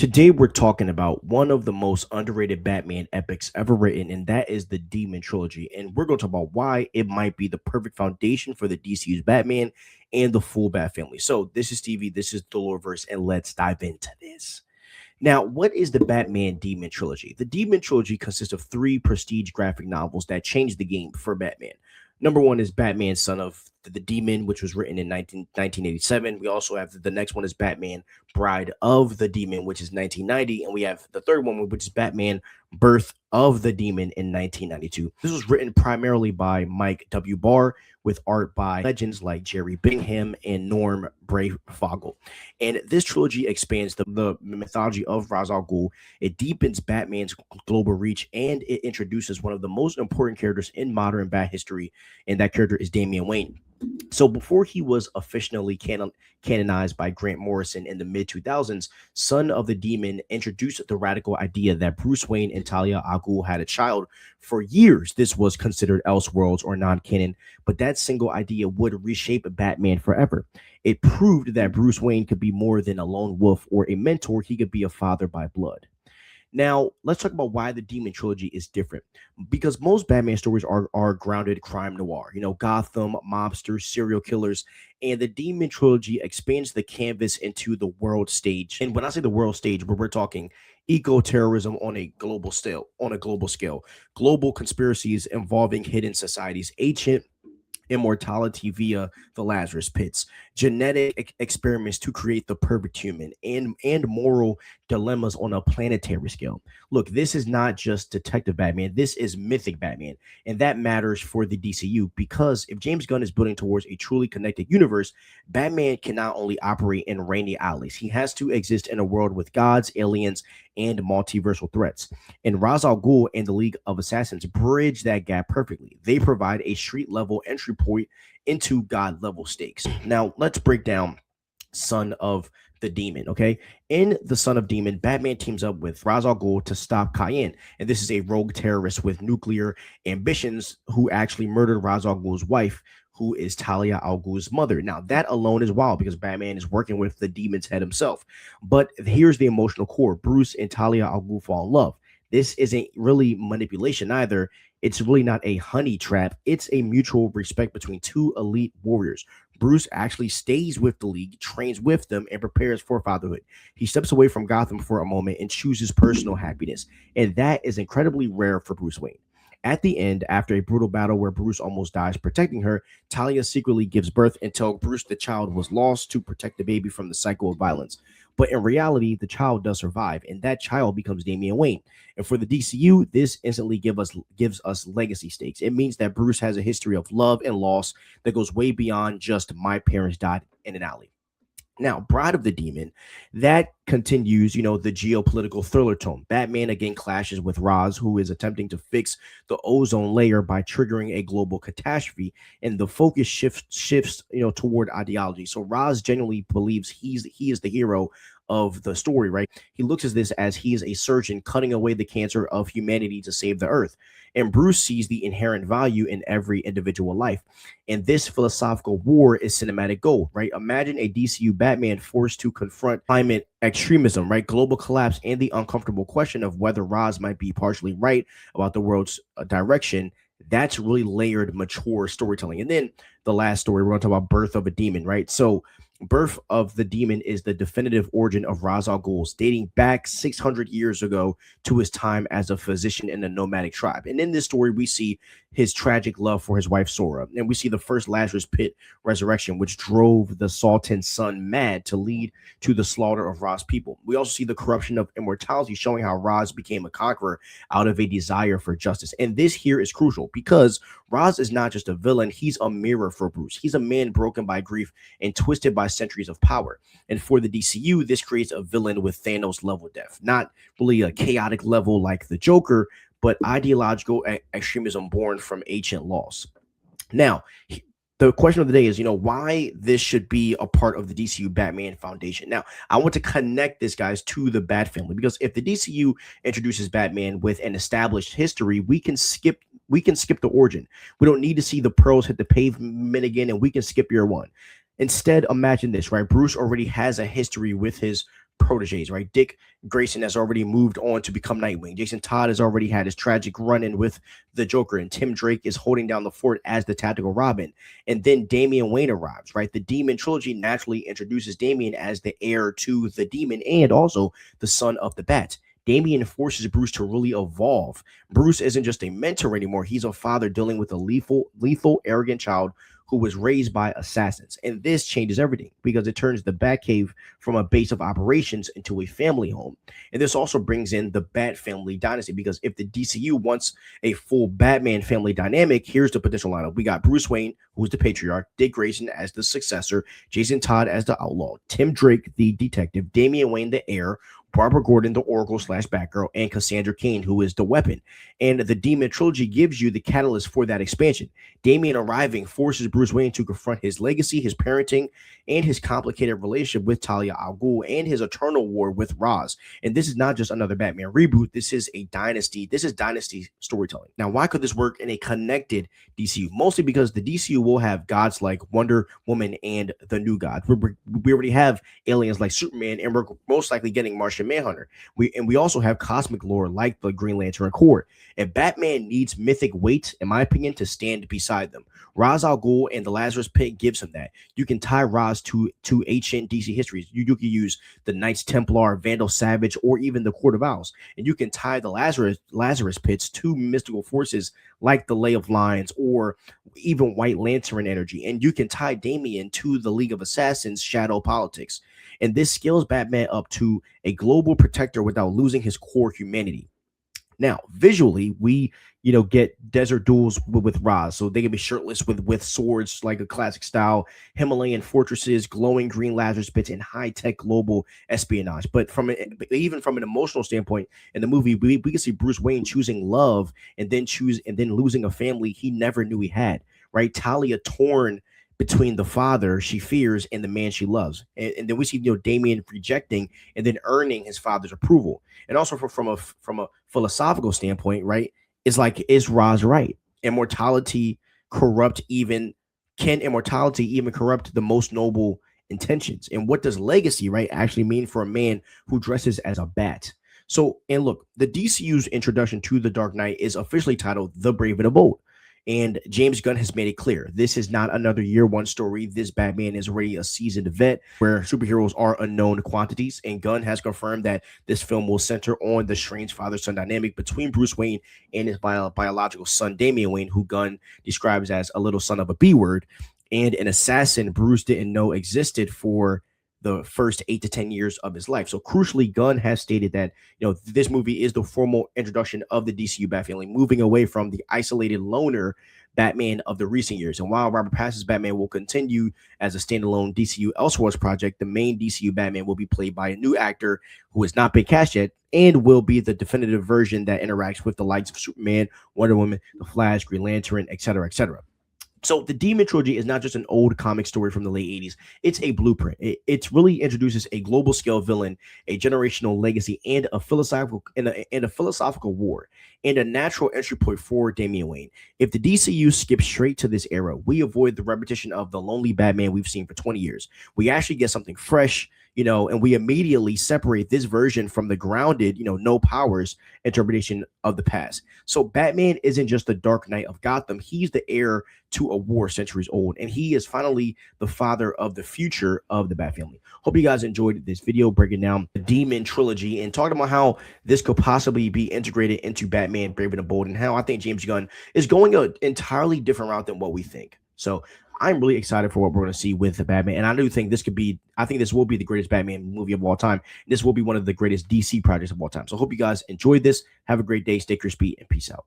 Today, we're talking about one of the most underrated Batman epics ever written, and that is the Demon Trilogy. And we're going to talk about why it might be the perfect foundation for the DCU's Batman and the full Bat family. So, this is Stevie, this is the Loreverse, and let's dive into this. Now, what is the Batman Demon Trilogy? The Demon Trilogy consists of three prestige graphic novels that changed the game for Batman. Number one is Batman, Son of the Demon, which was written in 1987. We also have the next one is Batman, Bride of the Demon, which is 1990. And we have the third one, which is Batman, Birth of the Demon in 1992. This was written primarily by Mike W. Barr with art by legends like Jerry Bingham and Norm Breyfogle. And this trilogy expands the mythology of Ra's al Ghul. It deepens Batman's global reach, and it introduces one of the most important characters in modern Bat history, and that character is Damian Wayne. So before he was officially canonized by Grant Morrison in the mid 2000s, Son of the Demon introduced the radical idea that Bruce Wayne and Talia al Ghul had a child. For years, this was considered Elseworlds or non-canon, but that single idea would reshape Batman forever. It proved that Bruce Wayne could be more than a lone wolf or a mentor; he could be a father by blood. Now, let's talk about why the Demon Trilogy is different. Because most Batman stories are grounded crime noir, Gotham, mobsters, serial killers, and the Demon Trilogy expands the canvas into the world stage. And when I say the world stage, we're talking eco-terrorism on a global scale, global conspiracies involving hidden societies, ancient immortality via the Lazarus pits, genetic experiments to create the perfect human, and moral dilemmas on a planetary scale. Look, this is not just Detective Batman, this is Mythic Batman, and that matters for the DCU because if James Gunn is building towards a truly connected universe, Batman can not only operate in rainy alleys, he has to exist in a world with gods, aliens, and multiversal threats. And Ra's al Ghul and the League of Assassins bridge that gap perfectly. They provide a street level entry point into god level stakes. Now, let's break down Son of the Demon, okay? In The Son of Demon, Batman teams up with Ra's al Ghul to stop Cayenne. And this is a rogue terrorist with nuclear ambitions who actually murdered Ra's al Ghul's wife, who is Talia al Ghul's mother. Now, that alone is wild because Batman is working with the demon's head himself. But here's the emotional core. Bruce and Talia al Ghul fall in love. This isn't really manipulation either. It's really not a honey trap. It's a mutual respect between two elite warriors. Bruce actually stays with the League, trains with them, and prepares for fatherhood. He steps away from Gotham for a moment and chooses personal happiness. And that is incredibly rare for Bruce Wayne. At the end, after a brutal battle where Bruce almost dies protecting her, Talia secretly gives birth and tells Bruce the child was lost to protect the baby from the cycle of violence. But in reality, the child does survive, and that child becomes Damian Wayne. And for the DCU, this instantly gives us legacy stakes. It means that Bruce has a history of love and loss that goes way beyond just my parents died in an alley. Now, Bride of the Demon, that continues, the geopolitical thriller tone. Batman again clashes with Ra's, who is attempting to fix the ozone layer by triggering a global catastrophe, and the focus shifts, toward ideology. So Ra's genuinely believes he is the hero of the story, right? He looks at this as he is a surgeon cutting away the cancer of humanity to save the earth. And Bruce sees the inherent value in every individual life. And this philosophical war is cinematic gold, right? Imagine a DCU Batman forced to confront climate extremism, right? Global collapse and the uncomfortable question of whether Ra's might be partially right about the world's direction. That's really layered, mature storytelling. And then the last story, we're going to talk about Birth of a Demon, right? So Birth of the Demon is the definitive origin of Ra's al Ghul, dating back 600 years ago to his time as a physician in a nomadic tribe. And in this story, we see his tragic love for his wife Sora, and we see the first Lazarus Pit resurrection, which drove the Sultan's son mad to lead to the slaughter of Ra's people. We also see the corruption of immortality, showing how Ra's became a conqueror out of a desire for justice. And this here is crucial because Ra's is not just a villain, he's a mirror for Bruce. He's a man broken by grief and twisted by centuries of power. And for the DCU, this creates a villain with Thanos level depth, not really a chaotic level like the Joker, but ideological extremism born from ancient laws. Now, the question of the day is, why this should be a part of the DCU Batman Foundation. Now, I want to connect this, guys, to the Bat family, because if the DCU introduces Batman with an established history, we can skip the origin. We don't need to see the pearls hit the pavement again, and we can skip year one. Instead, imagine this, right? Bruce already has a history with his proteges, right? Dick Grayson has already moved on to become Nightwing. Jason Todd has already had his tragic run-in with the Joker, and Tim Drake is holding down the fort as the tactical Robin. And then Damian Wayne arrives, right? The Demon Trilogy naturally introduces Damian as the heir to the Demon and also the son of the Bat. Damian forces Bruce to really evolve. Bruce isn't just a mentor anymore. He's a father dealing with a lethal, arrogant child who was raised by assassins. And this changes everything because it turns the Batcave from a base of operations into a family home. And this also brings in the Bat family dynasty because if the DCU wants a full Batman family dynamic, here's the potential lineup. We got Bruce Wayne, who's the patriarch, Dick Grayson as the successor, Jason Todd as the outlaw, Tim Drake, the detective, Damian Wayne, the heir, Barbara Gordon, the Oracle / Batgirl, and Cassandra Cain, who is the weapon. And the Demon Trilogy gives you the catalyst for that expansion. Damian arriving forces Bruce Wayne to confront his legacy, his parenting, and his complicated relationship with Talia al Ghul, and his eternal war with Ra's. And this is not just another Batman reboot. This is a dynasty. This is dynasty storytelling. Now, why could this work in a connected DCU? Mostly because the DCU will have gods like Wonder Woman and the New God. We already have aliens like Superman, and we're most likely getting Martian Manhunter. We also have cosmic lore like the Green Lantern Accord. And Batman needs mythic weight, in my opinion, to stand beside them. Ra's al Ghul and the Lazarus Pit gives him that. You can tie Ra's to ancient DC histories. You can use the Knights Templar, Vandal Savage, or even the Court of Owls. And you can tie the Lazarus Pits to mystical forces like the Ley of Lines or even White Lantern energy. And you can tie Damian to the League of Assassins' shadow politics. And this scales Batman up to a global protector without losing his core humanity. Now, visually, we get desert duels with Ra's, so they can be shirtless with swords like a classic style, Himalayan fortresses, glowing green Lazarus pits, and high tech global espionage. But even from an emotional standpoint, in the movie, we can see Bruce Wayne choosing love and then losing a family he never knew he had. Right, Talia torn between the father she fears and the man she loves, and then we see Damian rejecting and then earning his father's approval. And also from a philosophical standpoint, right? It's like, is Ra's right? Immortality corrupt even Can immortality even corrupt the most noble intentions? And what does legacy, right, actually mean for a man who dresses as a bat? So, and look, the DCU's introduction to the Dark Knight is officially titled The Brave and the Bold. And James Gunn has made it clear this is not another year one story. This Batman is already a seasoned vet where superheroes are unknown quantities. And Gunn has confirmed that this film will center on the strange father-son dynamic between Bruce Wayne and his biological son, Damian Wayne, who Gunn describes as a little son of a B word and an assassin Bruce didn't know existed for the first 8 to 10 years of his life. So crucially, Gunn has stated that this movie is the formal introduction of the DCU Bat family, moving away from the isolated loner Batman of the recent years. And while Robert Pattinson's Batman will continue as a standalone DCU Elseworlds project, the main DCU Batman will be played by a new actor who has not been cast yet and will be the definitive version that interacts with the likes of Superman, Wonder Woman, The Flash, Green Lantern, etc., etc. So the Demon Trilogy is not just an old comic story from the late 80s. It's a blueprint. It really introduces a global scale villain, a generational legacy, and a philosophical war, and a natural entry point for Damian Wayne. If the DCU skips straight to this era, we avoid the repetition of the lonely Batman we've seen for 20 years. We actually get something fresh, and we immediately separate this version from the grounded, no powers interpretation of the past. So Batman isn't just the Dark Knight of Gotham. He's the heir to a war centuries old, and he is finally the father of the future of the Bat family. Hope you guys enjoyed this video breaking down the Demon Trilogy and talking about how this could possibly be integrated into Batman Brave and the Bold, and how I think James Gunn is going an entirely different route than what we think. So I'm really excited for what we're going to see with the Batman. And I do think this will be the greatest Batman movie of all time. This will be one of the greatest DC projects of all time. So I hope you guys enjoyed this. Have a great day. Stay crispy and peace out.